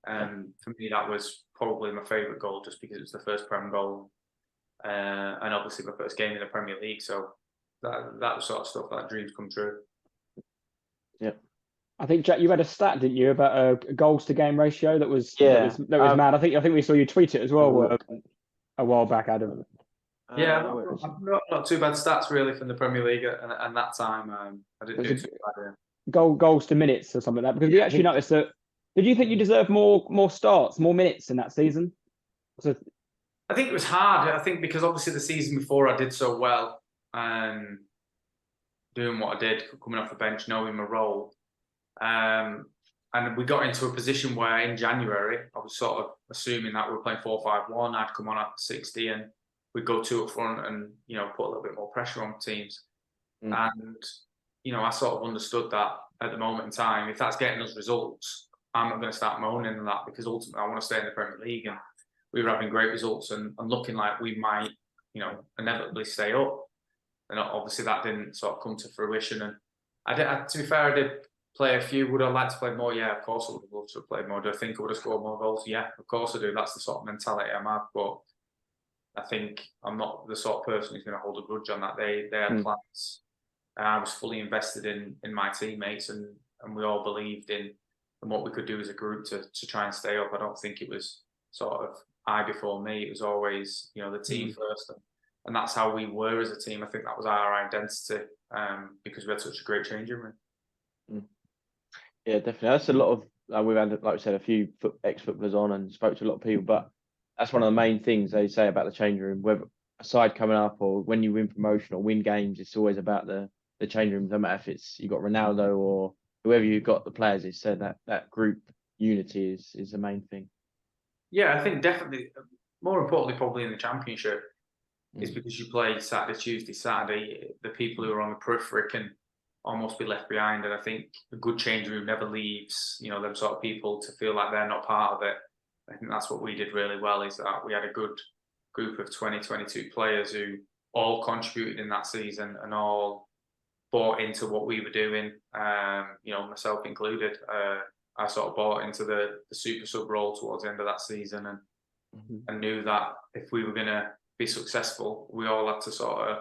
for me, that was probably my favourite goal, just because it was the first Prem goal, and obviously my first game in the Premier League. So that was sort of stuff that dreams come true. Yeah. I think, Jack, you had a stat, didn't you, about a goals to game ratio that was mad. I think we saw you tweet it as well a while back, Adam. Yeah, not too bad stats really from the Premier League, and that time I didn't do too bad. Goals to minutes or something like that, because we actually noticed that. Did you think you deserved more starts, more minutes in that season? So, I think it was hard. I think because obviously the season before I did so well, doing what I did, coming off the bench, knowing my role. And we got into a position where in January, I was sort of assuming that we were playing 4-5-1. I'd come on at 60 and we'd go 2 up front and, you know, put a little bit more pressure on teams. And, you know, I sort of understood that at the moment in time, if that's getting us results, I'm not going to start moaning on that, because ultimately I want to stay in the Premier League. And we were having great results and looking like we might, you know, inevitably stay up. And obviously that didn't sort of come to fruition. And to be fair, I did play a few. Would I like to play more? Yeah, of course I would have loved to have played more. Do I think I would have scored more goals? Yeah, of course I do. That's the sort of mentality I'm at. But I think I'm not the sort of person who's going to hold a grudge on that. They had plans. I was fully invested in my teammates, and we all believed in what we could do as a group to try and stay up. I don't think it was sort of I before me. It was always, you know, the team first. And that's how we were as a team. I think that was our identity, because we had such a great changing room. Yeah, definitely. That's a lot of, we've had, like we said, a few ex-footballers on and spoke to a lot of people, but that's one of the main things they say about the changing room. Whether a side coming up or when you win promotion or win games, it's always about the changing room. No matter if it's you got Ronaldo or whoever you've got the players, it's said that group unity is the main thing. Yeah, I think definitely, more importantly, probably in the Championship, is because you play Saturday, Tuesday, Saturday, the people who are on the periphery can almost be left behind. And I think a good changing room never leaves, you know, them sort of people to feel like they're not part of it. I think that's what we did really well, is that we had a good group of 22 players who all contributed in that season and all bought into what we were doing, you know, myself included. I sort of bought into the super sub role towards the end of that season, and knew that if we were going to be successful, we all had to sort of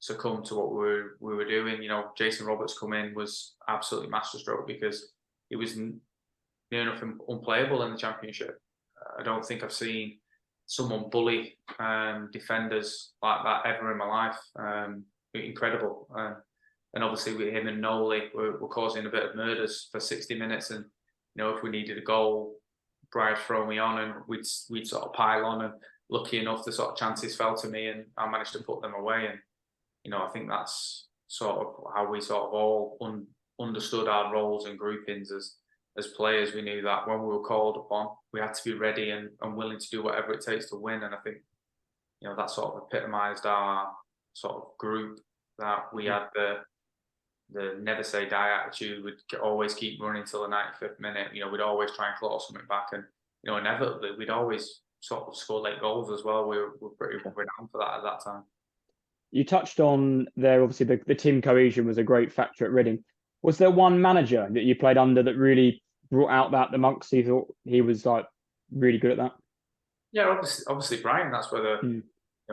succumb to what we were doing. You know, Jason Roberts come in was absolutely masterstroke, because he was near enough unplayable in the Championship. I don't think I've seen someone bully defenders like that ever in my life. Incredible. And obviously with him and Noli were causing a bit of murders for 60 minutes. And, you know, if we needed a goal, Brian throw me on and we'd sort of pile on, and lucky enough the sort of chances fell to me and I managed to put them away. And, you know, I think that's sort of how we sort of all understood our roles and groupings as players. We knew that when we were called upon, we had to be ready and willing to do whatever it takes to win. And I think, you know, that sort of epitomised our sort of group, that we had the never say die attitude. We'd always keep running till the 95th minute. You know, we'd always try and claw something back. And inevitably we'd always sort of score late goals as well. We were pretty renowned for that at that time. You touched on there, obviously the team cohesion was a great factor at Reading. Was there one manager that you played under that really brought out that amongst you thought he was like really good at that? Yeah, obviously Brian. That's where the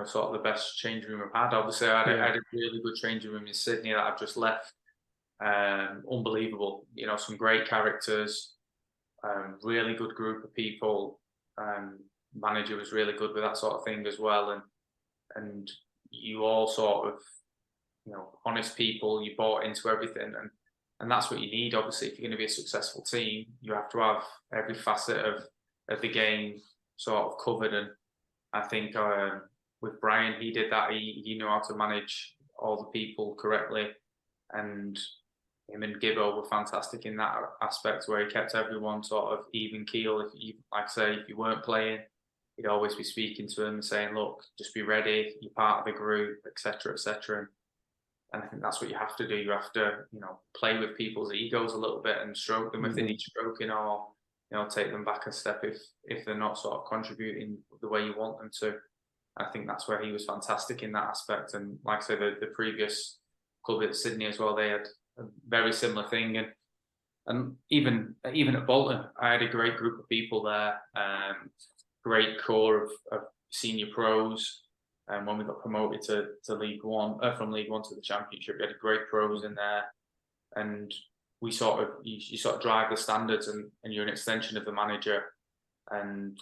sort of the best changing room I've had. Obviously, I had a really good changing room in Sydney that I've just left. Unbelievable. Some great characters, really good group of people. Manager was really good with that sort of thing as well, and you all sort of, honest people. You bought into everything, and that's what you need. Obviously, if you're going to be a successful team, you have to have every facet of the game sort of covered. And I think with Brian, he did that. He knew how to manage all the people correctly, and him and Gibbo were fantastic in that aspect, where he kept everyone sort of even keel. If you weren't playing, he'd always be speaking to them and saying, "Look, just be ready. You're part of the group, etc., etc." And I think that's what you have to do. You have to, play with people's egos a little bit and stroke them if they need stroking, or take them back a step if they're not sort of contributing the way you want them to. I think that's where he was fantastic in that aspect. And like I say, the previous club at Sydney as well, they had a very similar thing. And even at Bolton, I had a great group of people there, great core of senior pros. And when we got promoted to League One, from League One to the Championship, we had great pros in there. And we sort of, you sort of drive the standards, and you're an extension of the manager. And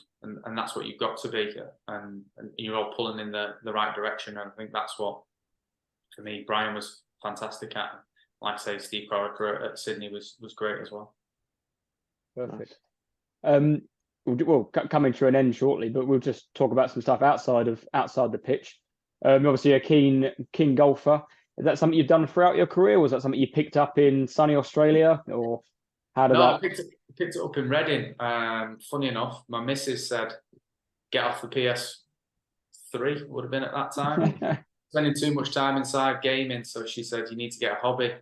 that's what you've got to be, and you're all pulling in the right direction. And I think that's what, for me, Brian was fantastic at. Like I say, Steve Corica at Sydney was great as well. Perfect. Well, coming to an end shortly, but we'll just talk about some stuff outside the pitch. Obviously, a keen golfer. Is that something you've done throughout your career? Or was that something you picked up in sunny Australia, or how did that? I picked it up in Reading. Funny enough, my missus said, "Get off the PS3." Would have been at that time. Spending too much time inside gaming, so she said, "You need to get a hobby."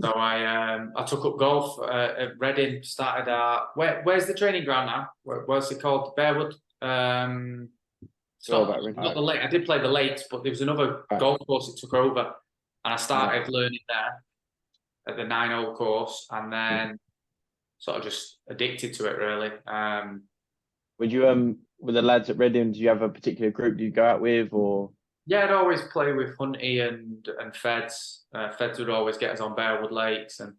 So I took up golf at Reading. Started where's the training ground now? Where's it called? Bearwood. Not the lake. I did play the lakes, but there was another golf course that took over, and I started learning there at the 9-hole course, and then sort of just addicted to it really. Would you with the lads at Reading, do you have a particular group you go out with, or? Yeah, I'd always play with Hunty and Feds. Feds would always get us on Bearwood Lakes, and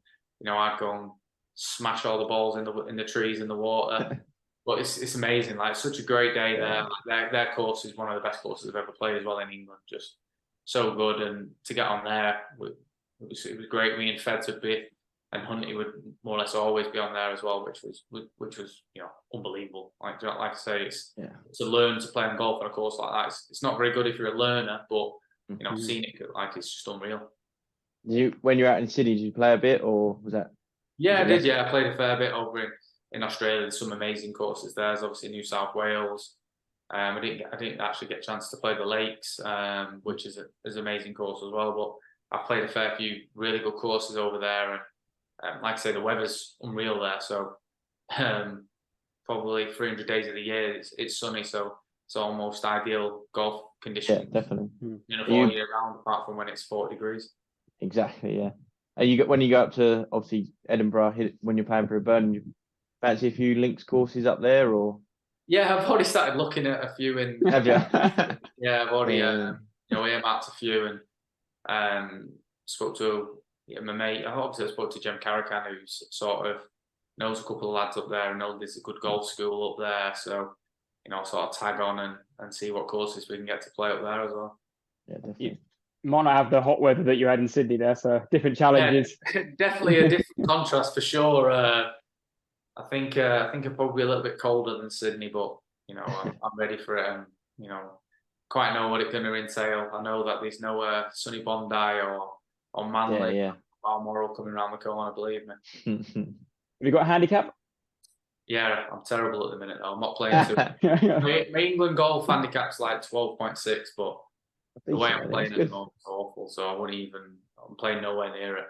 I'd go and smash all the balls in the trees in the water. But it's amazing. Like, it's such a great day there. Like, their course is one of the best courses I've ever played as well in England. Just so good, and to get on there, it was great. Me and Feds would be, and Hunty would more or less always be on there as well, which was unbelievable. Like I say, it's to learn to play on golf on a course like that. It's not very good if you're a learner, but seeing it it's just unreal. When you're out in Sydney, did you play a bit, or was that? Yeah, I did. Yeah, I played a fair bit over in Australia. There's some amazing courses there. There's obviously New South Wales. I didn't actually get a chance to play the Lakes, which is an amazing course as well. But I played a fair few really good courses over there, and like I say, the weather's unreal there. So probably 300 days of the year it's sunny, so it's almost ideal golf conditions. Yeah, definitely. All year round, apart from when it's 40 degrees. Exactly. Yeah. When you go up to obviously Edinburgh, when you're playing for Hibernian, you fancy a few links courses up there, or? Yeah, I've already started looking at a few in. Have you? Yeah, I've already earmarked a few, and spoke to my mate. I spoke to Jem Carrican, who sort of knows a couple of lads up there, and knows there's a good golf school up there. So, sort of tag on and see what courses we can get to play up there as well. Yeah, definitely. You might not have the hot weather that you had in Sydney there, so different challenges. Yeah, definitely a different contrast for sure. I think I'm probably a little bit colder than Sydney, but I'm ready for it, and quite know what it's going to entail. I know that there's no sunny Bondi or Manly, Balmoral coming around the corner. Believe me. Have you got a handicap? Yeah, I'm terrible at the minute though. I'm not playing too. My England golf handicap's like 12.6, but the way I'm playing at the moment is awful. So I'm playing nowhere near it.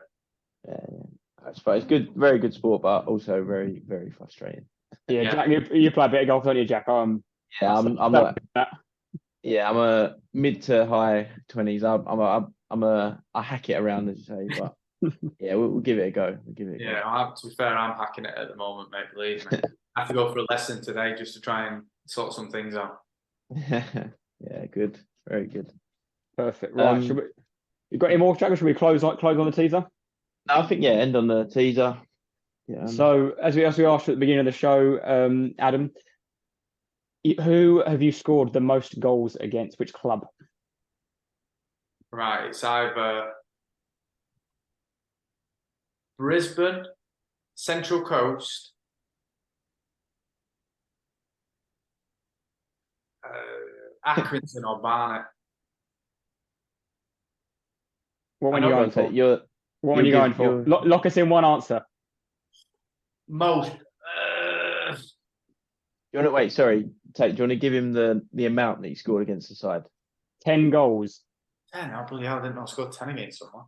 Yeah. It's good, very good sport, but also very, very frustrating. Yeah, Yeah. Jack, you play a bit of golf, don't you, Jack? Yeah, I'm a mid to high 20s. I hack it around, as you say, but yeah, we'll give it a go. We'll give it a go. Yeah, to be fair, I'm hacking it at the moment, mate. Believe me. I have to go for a lesson today just to try and sort some things out. Yeah, good. Very good. Perfect. Right. You got any more, Jack, or should we close on the teaser? I think, yeah, end on the teaser. Yeah, so as we asked at the beginning of the show, Adam, who have you scored the most goals against? Which club? Right, it's either Brisbane, Central Coast, Accrington or Barnet. What one are you going for? What one are you going for? Lock us in one answer. Most. You want to wait? Sorry, Tate. Do you want to give him the amount that he scored against the side? 10 goals. 10. I bloody hell, I didn't know I scored 10 against someone.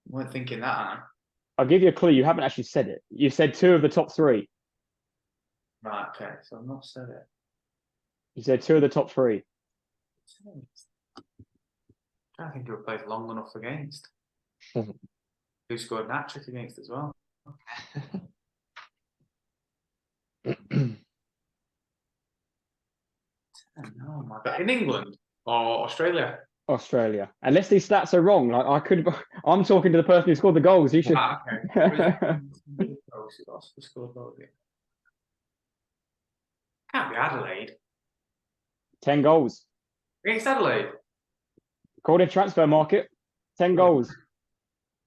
Weren't thinking that, Anna. I'll give you a clue. You haven't actually said it. You said 2 of the top 3. Right. Okay. So I've not said it. You said 2 of the top 3. I think who played long enough against. Who scored an hat-trick against as well. Oh my God. In England or Australia? Australia. Unless these stats are wrong, I'm talking to the person who scored the goals. You should. Okay. Can't be Adelaide. 10 goals. Against Adelaide? According to transfer market, 10 goals.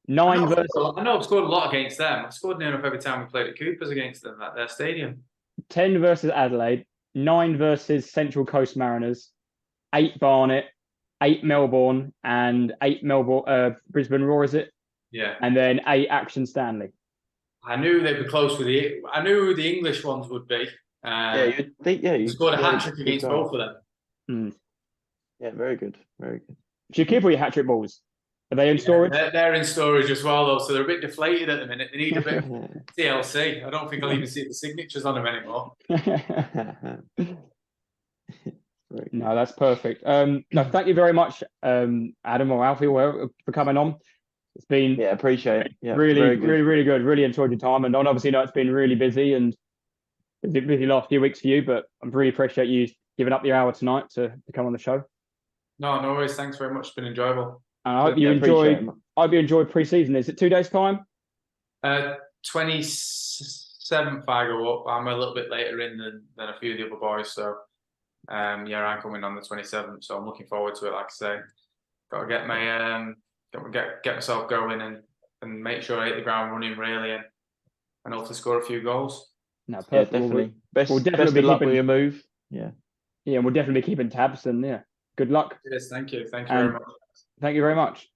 9 versus. I know I've scored a lot against them. I've scored near enough every time we played at Cooper's against them at their stadium. 10 versus Adelaide, 9 versus Central Coast Mariners, 8 Barnet, 8 Melbourne, and 8 Brisbane Roar, is it? Yeah. And then 8 Action Stanley. I knew they'd be close with I knew who the English ones would be. You scored a hat-trick against both of them. Yeah, very good. Very good. Do you keep all your hat-trick balls? Are they in storage? They're in storage as well, though, so they're a bit deflated at the minute. They need a bit of TLC. I don't think I'll even see the signatures on them anymore. No, that's perfect. No, thank you very much, Adam or Alfie, for coming on. It's been appreciate it. Yeah, really good. Really enjoyed your time, and obviously know it's been really busy last few weeks for you, but I really appreciate you giving up your hour tonight to come on the show. No worries. Thanks very much. It's been enjoyable. And I hope you enjoy pre-season. Is it 2 days' time? 27th I go up. I'm a little bit later in than a few of the other boys, so I'm coming on the 27th, so I'm looking forward to it. Like I say, got to get my get myself going and make sure I hit the ground running really, and hopefully score a few goals. No, perfect. Yeah, definitely. Best of luck with your move. Yeah, and we'll definitely be keeping tabs. And good luck. Yes, thank you. Thank you very much. Thank you very much.